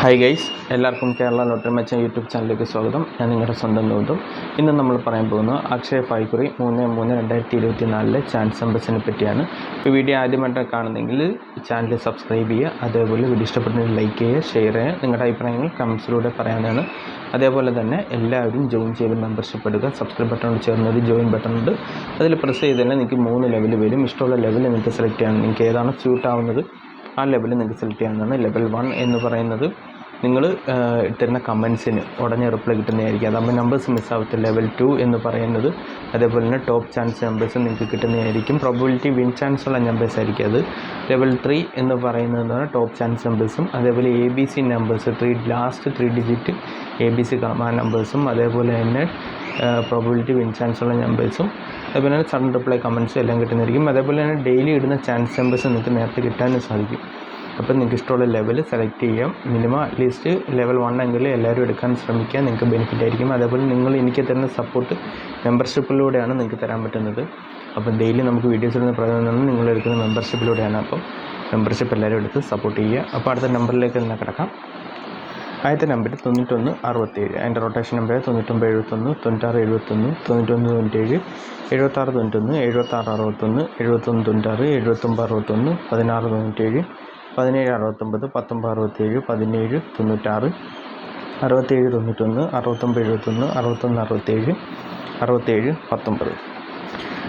Hi guys, എല്ലാവർക്കും Kerala lottery മെച്ചം YouTube ചാനലിലേക്ക് സ്വാഗതം. ഞാൻ നിങ്ങളുടെ സ്വന്തം നൂതും. ഇന്ന് നമ്മൾ പറയാൻ പോകുന്നത് അക്ഷയ ഫൈക്കുറി 3/3/2024 ചാൻസ് നമ്പേഴ്സിനെ പറ്റിയാണ്. ഈ വീഡിയോ ആദ്യമായിട്ട് കാണുന്നെങ്കിൽ ചാനൽ സബ്സ്ക്രൈബ് ചെയ്യുക. അതേപോലെ വീഡിയോ ഇഷ്ടപ്പെടുന്നെങ്കിൽ ലൈക്ക് ചെയ്യുക, ഷെയർ ചെയ്യുക. നിങ്ങളുടെ അഭിപ്രായങ്ങൾ കമൻസിലൂടെ പറയാനാണ്. അതേപോലെ തന്നെ എല്ലാവരും ജോയിൻ ചെയ്ത് മെമ്പർഷിപ്പ് എടുക്കുക. സബ്സ്ക്രൈബ് ബട്ടണോട് ചേർന്നൊരു ജോയിൻ ബട്ടൺ ഉണ്ട്. അതിൽ പ്രസ് ചെയ്ത് തന്നെ നിങ്ങൾക്ക് 3 ലെവൽ വരും. ഇഷ്ടമുള്ള ലെവൽ നിങ്ങൾക്ക് സെലക്ട് ചെയ്യാം. നിങ്ങൾക്ക് ഏതാണ് സ്യൂട്ട് ആവുന്നത് ആ ലെവൽ നിങ്ങൾക്ക് സെലക്ട് ചെയ്യാവുന്നതാണ്. ലെവൽ 1 എന്ന് പറയുന്നത് നിങ്ങൾ ഇട്ടിരുന്ന കമൻസിന് ഉടനെ റിപ്ലൈ കിട്ടുന്നതായിരിക്കും. അതാകുമ്പോൾ നമ്പേഴ്സ് മിസ്സാവത്തില്ല. ലെവൽ 2 എന്ന് പറയുന്നത് അതേപോലെ തന്നെ ടോപ്പ് ചാൻസ് നമ്പേഴ്സ് നിങ്ങൾക്ക് കിട്ടുന്നതായിരിക്കും. പ്രോബബിലിറ്റി വിൻ ചാൻസ് ഉള്ള നമ്പേഴ്സ് ആയിരിക്കും അത്. ലെവൽ 3 എന്ന് പറയുന്നത് ടോപ്പ് ചാൻസ് നമ്പേഴ്സും അതേപോലെ ABC numbers last 3 digit ABC നമ്പേഴ്സും അതേപോലെ തന്നെ പ്രോബബിലിറ്റി വിൻ ചാൻസ് ഉള്ള നമ്പേഴ്സും അതേപോലെ തന്നെ സഡൻ റിപ്ലൈ കമൻസും എല്ലാം കിട്ടുന്നതായിരിക്കും. അതേപോലെ തന്നെ ഡെയിലി ഇടുന്ന ചാൻസ് നമ്പേഴ്സ് നിങ്ങൾക്ക് നേരത്തെ കിട്ടാനും സാധിക്കും. അപ്പോൾ നിങ്ങൾക്ക് ഇഷ്ടമുള്ള ലെവൽ സെലക്ട് ചെയ്യാം. മിനിമം അറ്റ്ലീസ്റ്റ് ലെവൽ 1 എങ്കിലും എല്ലാവരും എടുക്കാൻ ശ്രമിക്കുക. നിങ്ങൾക്ക് ബെനിഫിറ്റ് ആയിരിക്കും. അതേപോലെ നിങ്ങൾ എനിക്ക് തരുന്ന സപ്പോർട്ട് മെമ്പർഷിപ്പിലൂടെയാണ് നിങ്ങൾക്ക് തരാൻ പറ്റുന്നത്. അപ്പം ഡെയിലി നമുക്ക് വീഡിയോസ് ഇടുന്ന പ്രധാനം നിങ്ങൾ എടുക്കുന്ന മെമ്പർഷിപ്പിലൂടെയാണ്. അപ്പം മെമ്പർഷിപ്പ് എല്ലാവരും എടുത്ത് സപ്പോർട്ട് ചെയ്യുക. അപ്പോൾ അടുത്ത നമ്പറിലേക്ക് തന്നെ കിടക്കാം. ആദ്യത്തെ നമ്പർ 9167. അതിൻ്റെ റൊട്ടേഷൻ നമ്പർ 9971, 9671, 9197, 7691, 7661, 7196, 7561, 1697, 1769, 1967, 1796, 6791, 6971, 6167, 6719.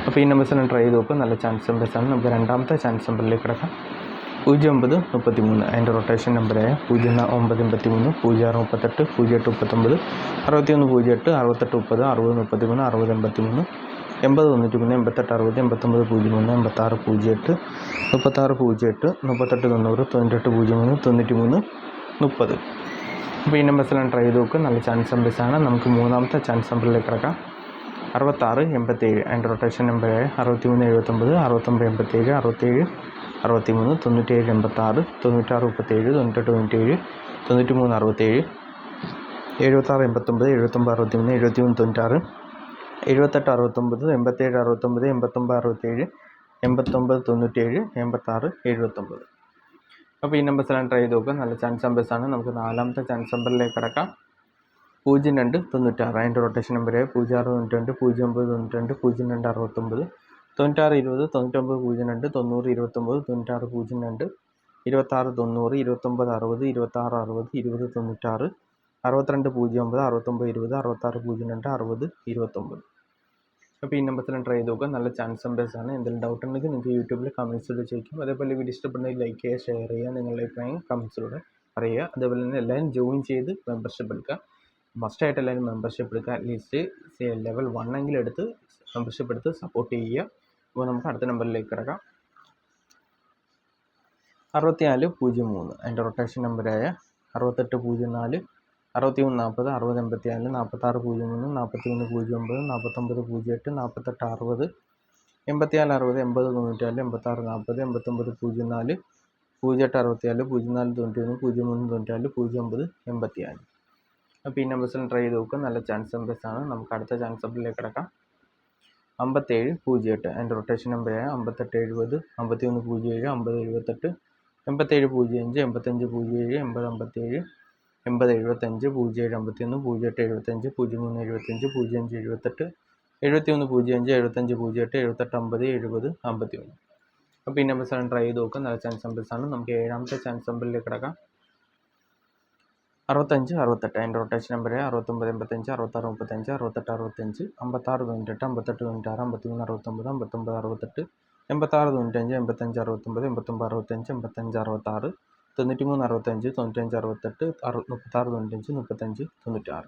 അപ്പോൾ ഈ നമ്പേഴ്സിനെ ട്രൈ ചെയ്ത് നോക്കുക. നല്ല ചാൻസ് നമ്പേഴ്സാണ്. നമുക്ക് രണ്ടാമത്തെ ചാൻസ് നമ്പറിലേക്ക് കിടക്കാം. 0933. അതിൻ്റെ റൊട്ടേഷൻ നമ്പറായ 0983, 0638, 0839, 6108, 6830, 6033, 6083, 8093, 8860, 8903, 8608, 3608, 3890, 9803, 9330. അപ്പോൾ ഈ നമ്പേഴ്സിലാണ് ട്രൈ ചെയ്ത് നോക്കുക. നല്ല ചാൻസ് നമ്പേഴ്സാണ്. നമുക്ക് മൂന്നാമത്തെ ചാൻസ് നമ്പറിലേക്ക് കിടക്കാം. 6687. അതിൻ്റെ റൊട്ടേഷൻ നമ്പറായ 6379, 6987, 67, 63, 97, 86, 96, 37, 98, 97, 93, 67, 76, 89, 79, 63, 73, 96, 78, 69, 87, 69, 89, 67, 89, 97, 86, 79. അപ്പോൾ ഈ നമ്പേഴ്സിലാണ് ട്രൈ ചെയ്ത് നോക്കുക. നല്ല ചാൻസ് നമ്പേഴ്സാണ്. നമുക്ക് നാലാമത്തെ ചാൻസ് നമ്പറിലേക്ക് കിടക്കാം. 0296. അതിൻ്റെ റൊട്ടേഷൻ നമ്പർ 0692, 0992, 0269, 9620, 9902, 9029, 9602, 2690, 2960, 2660, 2096, 6209, 6920, 6602, 6029. അപ്പോൾ ഈ നമ്പേഴ്സിലും ട്രൈ ചെയ്ത് നോക്കുക. നല്ല ചാൻസ് നമ്പേഴ്സാണ്. എന്തെങ്കിലും ഡൗട്ട് ഉണ്ടെങ്കിൽ നിങ്ങൾക്ക് യൂട്യൂബിൽ കമൻസിലൂടെ ചോദിക്കും. അതേപോലെ വീഡിയോ ഇഷ്ടപ്പെടുന്നെങ്കിൽ ലൈക്ക് ചെയ്യുക, ഷെയർ ചെയ്യുക, നിങ്ങളുടെ അഭിപ്രായം കമൻസിലൂടെ പറയുക. അതേപോലെ തന്നെ എല്ലാവരും ജോയിൻ ചെയ്ത് മെമ്പർഷിപ്പ് എടുക്കുക. മസ്റ്റായിട്ട് എല്ലാവരും മെമ്പർഷിപ്പ് എടുക്കുക. അറ്റ്ലീസ്റ്റ് ലെവൽ 1 എങ്കിലും എടുത്ത് മെമ്പർഷിപ്പ് എടുത്ത് സപ്പോർട്ട് ചെയ്യുക. അപ്പോൾ നമുക്ക് അടുത്ത നമ്പറിലേക്ക് കിടക്കാം. 6403. അതിൻ്റെ റൊട്ടേഷൻ നമ്പറായ 6804, 6340, 6084, 4603, 4109, 4908, 4860, 8460, 8094, 8640, 8904, 0864, 0491, 0394, 0984. അപ്പോൾ ഈ നമ്പേഴ്സിലും ട്രൈ ചെയ്ത് നോക്കുക. നല്ല ചാൻസ് നമ്പേഴ്സാണ്. നമുക്ക് അടുത്ത ചാൻസ് നമ്പറിലേക്ക് കിടക്കാം. 5708. അതിൻ്റെ റൊട്ടേഷൻ നമ്പറായ 5870, 5107, 5078, 8705, 8507, 8057, 8075, 0751, 0875, 0375, 0578, 7105, 7508, 7850, 7051. അപ്പോൾ ഈ നമ്പേഴ്സാണ് ട്രൈ ചെയ്ത് നോക്കുക. നല്ല ചാൻസ് നമ്പേഴ്സാണ്. നമുക്ക് ഏഴാമത്തെ ചാൻസ് നമ്പറിലേക്ക് കിടക്കാം. 6568. അതിൻ്റെ റൊട്ടേഷൻ നമ്പർ 6985, 6635, 6865, 5698, 5896, 5369, 5968, 8695, 8569, 8565, 8566, 9365, 9568, 3695, 3596.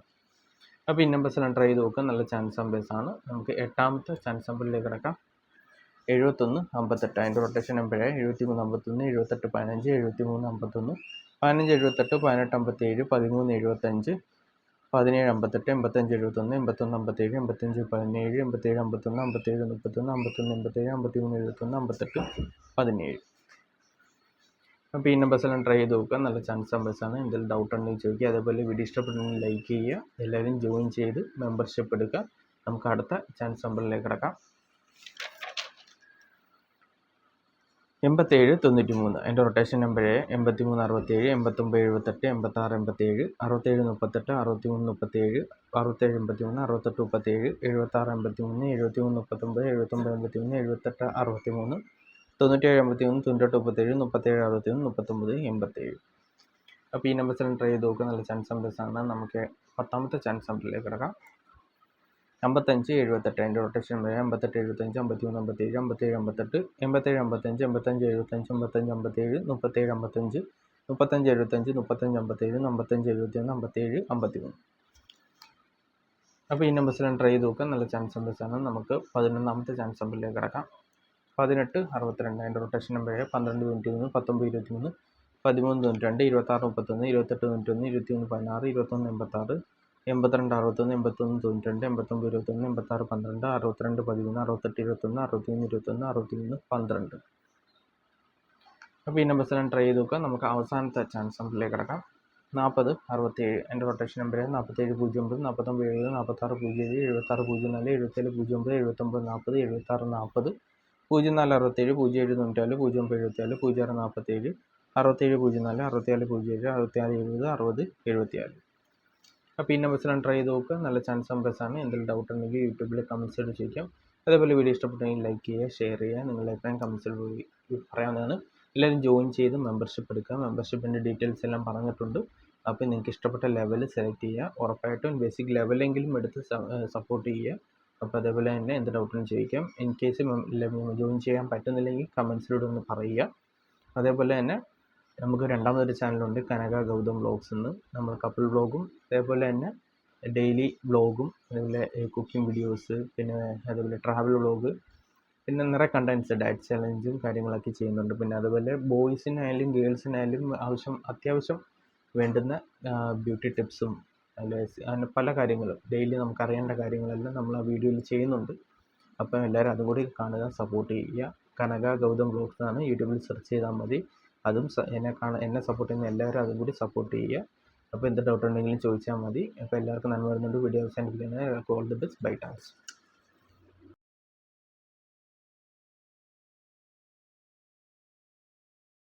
അപ്പോൾ ഈ നമ്പേഴ്സിലാണ് ട്രൈ ചെയ്ത് നോക്കുക. നല്ല ചാൻസ് നമ്പേഴ്സാണ്. നമുക്ക് എട്ടാമത്തെ ചാൻസ് നമ്പറിലേക്ക് കിടക്കാം. 7158. അതിൻ്റെ റൊട്ടേഷൻ നമ്പർ 7351, 7815, 7351, 1578, 1857, 1375, 1758, 8571, 8157, 8517, 8751, 5731, 5187, 5371, 5817. അപ്പോൾ ഈ നമ്പേഴ്സെല്ലാം ട്രൈ ചെയ്ത് നോക്കുക. നല്ല ചാൻസ് നമ്പേഴ്സാണ്. എന്തെങ്കിലും ഡൗട്ട് ഉണ്ടെങ്കിൽ ചോദിക്കുക. അതേപോലെ വീഡിയോ ഇഷ്ടപ്പെടുന്നെങ്കിൽ ലൈക്ക് ചെയ്യുക. എല്ലാവരും ജോയിൻ ചെയ്ത് മെമ്പർഷിപ്പ് എടുക്കുക. നമുക്ക് അടുത്ത ചാൻസ് നമ്പറിലേക്ക് കിടക്കാം. 87 93. അതിൻ്റെ റൊട്ടേഷൻ നമ്പർ 83 67 89 78 86 87 67 38 63 37 67 83 68 37 76 83 73 39 79 81 78 63 97 83 98 37 37 61 39 87. അപ്പോൾ ഈ നമ്പേഴ്സിലും ട്രൈ ചെയ്ത് നോക്കുക. നല്ല ചാൻസ് നമ്പേഴ്സാണ്. നമുക്ക് 10ാമത്തെ ചാൻസ് നമ്പറിലേക്ക് കിടക്കാം. 55 78. അതിൻ്റെ റൊട്ടേഷൻ നമ്പർ 58 75 53 57 57 58 87 55 55 75 75 57 37 55 35 75 35 57 55 71 57 53. അപ്പോൾ ഈ നമ്പേഴ്സിലും ട്രൈ ചെയ്ത് നോക്കുക. നല്ല ചാൻസ് നമ്പേഴ്സാണ്. നമുക്ക് 11ാമത്തെ ചാൻസ് നമ്പറിലേക്ക് കിടക്കാം. 18 62. അതിൻ്റെ റൊട്ടേഷൻ നമ്പർ 12 93 19 23 13 92 26 31 28 91 21 16 21 86 82 61 81 92 89 21 86 12 62 13 68 21 63 21 63 12. അപ്പോൾ ഈ നമ്പേഴ്സിലും ട്രൈ ചെയ്ത് നോക്കുക. നമുക്ക് അവസാനത്തെ ചാൻസ് നമ്പറിലേക്ക് കിടക്കാം. 40 67. അതിൻ്റെ റൊട്ടേഷൻ നമ്പർ 47 09 49 70 46 07 76 04 77 09 79 40 76 40 04 67 07 94 09 74 06 47 67 04 64 07 66 70 60 74. അപ്പോൾ ഈ നമ്പേഴ്സിലാണ് ട്രൈ ചെയ്ത് നോക്കുക. നല്ല ചാൻസ് നമ്പേഴ്സാണ്. എന്തെങ്കിലും ഡൗട്ട് ഉണ്ടെങ്കിൽ യൂട്യൂബിൽ കമൻസിൽ ചോദിക്കാം. അതേപോലെ വീഡിയോ ഇഷ്ടപ്പെട്ടെങ്കിൽ ലൈക്ക് ചെയ്യുക, ഷെയർ ചെയ്യുക, നിങ്ങളുടെ അഭിപ്രായം കമൻസിൽ പറയാവുന്നതാണ്. എല്ലാവരും ജോയിൻ ചെയ്ത് മെമ്പർഷിപ്പ് എടുക്കുക. മെമ്പർഷിപ്പിൻ്റെ ഡീറ്റെയിൽസ് എല്ലാം പറഞ്ഞിട്ടുണ്ട്. അപ്പോൾ നിങ്ങൾക്ക് ഇഷ്ടപ്പെട്ട ലെവൽ സെലക്ട് ചെയ്യുക. ഉറപ്പായിട്ടും ബേസിക് ലെവലെങ്കിലും എടുത്ത് സപ്പോർട്ട് ചെയ്യുക. അപ്പോൾ അതേപോലെ തന്നെ എന്ത് ഡൗട്ടിനും ചോദിക്കാം. ഇൻ കേസ് ജോയിൻ ചെയ്യാൻ പറ്റുന്നില്ലെങ്കിൽ കമൻസിലൂടെ ഒന്ന് പറയുക. അതേപോലെ തന്നെ നമുക്ക് രണ്ടാമതൊരു ചാനലുണ്ട്, കനക ഗൗതം വ്ളോഗ്സ് എന്ന്. നമ്മൾ കപ്പിൾ വ്ളോഗും അതേപോലെ തന്നെ ഡെയിലി വ്ളോഗും അതേപോലെ കുക്കിംഗ് വീഡിയോസ്, പിന്നെ അതേപോലെ ട്രാവൽ വ്ളോഗ്, പിന്നെ നിറയെ കണ്ടൻസ്, ഡയറ്റ് ചലഞ്ചും കാര്യങ്ങളൊക്കെ ചെയ്യുന്നുണ്ട്. പിന്നെ അതുപോലെ ബോയ്സിനായാലും ഗേൾസിനായാലും അത്യാവശ്യം വേണ്ടുന്ന ബ്യൂട്ടി ടിപ്സും അങ്ങനെ പല കാര്യങ്ങളും ഡെയിലി നമുക്കറിയേണ്ട കാര്യങ്ങളെല്ലാം നമ്മൾ ആ വീഡിയോയിൽ ചെയ്യുന്നുണ്ട്. അപ്പം എല്ലാവരും അതും കൂടി കാണുക, സപ്പോർട്ട് ചെയ്യുക. കനക ഗൗതം വ്ളോഗ്സ് ആണ്, യൂട്യൂബിൽ സെർച്ച് ചെയ്താൽ മതി. അതും എന്നെ സപ്പോർട്ട് ചെയ്യുന്ന എല്ലാവരും അതും കൂടി സപ്പോർട്ട് ചെയ്യുക. അപ്പോൾ എന്ത് ഡൗട്ട് ഉണ്ടെങ്കിലും ചോദിച്ചാൽ മതി. അപ്പോൾ എല്ലാവർക്കും നന്മ വരുന്നുണ്ട്. വീഡിയോ അവസാനിപ്പിക്കുന്നത്. All the best. Bye. Thanks.